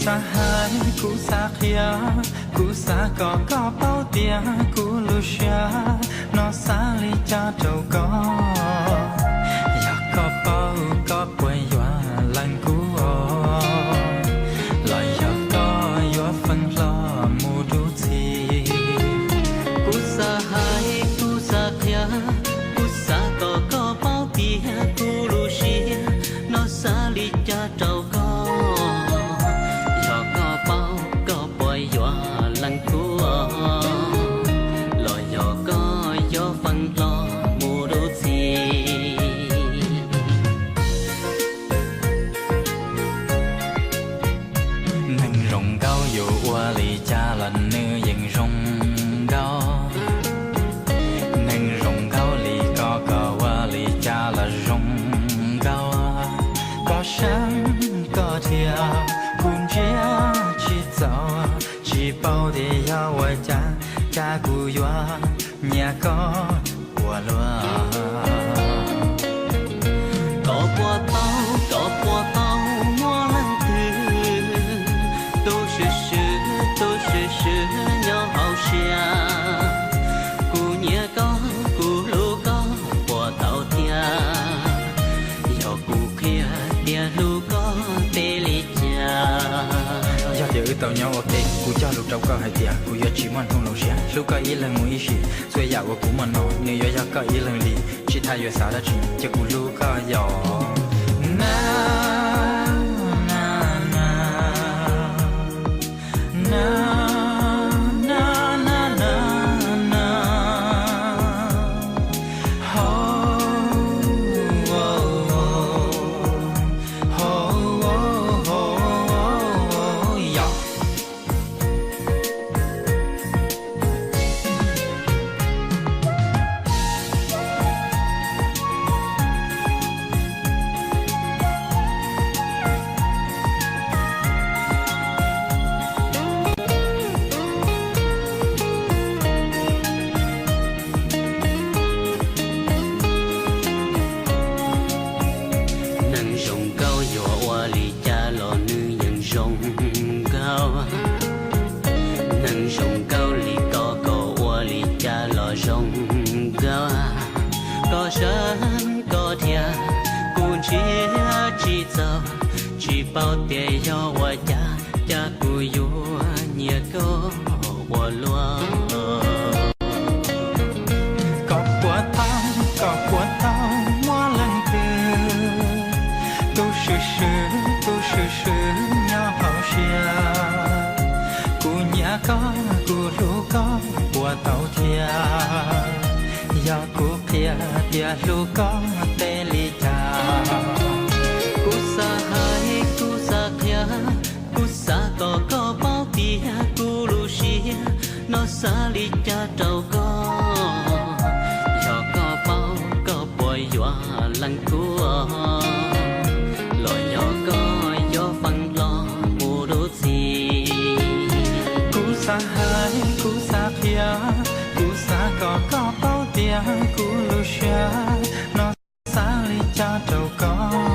sa hai cú sa kia cú sa có bao tia cú lu xa nó xa li cha trâu có ya có bao có quay hoa lành cú lại ya có yo phân lo mu du chi cú sa hai cú sa kia cú sa có bao tia cú lu xa nó xa li cha trâu có bao để ya wa cha cu yo nhà có của loa có qua tao mua lần thứ tôi sẽ nhau hậu xia cu nhà có cu lu có của tao tia yo cu kia tia lu có tê li cha giờ tàu nhau ok, cú cho lục trâu có hai tia, cú giờ chỉ muốn không lục xia, lúc có ý lần muốn ý xí, rồi giờ cú muốn nói, nếu giờ có ý lần lì, chỉ thay giờ sao đã chỉ, cho cú lúc có giờ. Na na na na. Chỉ bao tiền yo wa cha cu yo nhẹ có wa loa có của tao mua lần từ tu sư nhau hậu xia cu nhà có cu lu có của tao thia ya cu kia lu có tê li cha có bao tia cu lu xia nó xa li cha trâu có giờ có bao có bồi hoa lăng cua lội nhỏ có gió phân lo mù đốt gì cú xa hai cú xa kia cú xa có bao tia cu lu xia nó xa li cha trâu có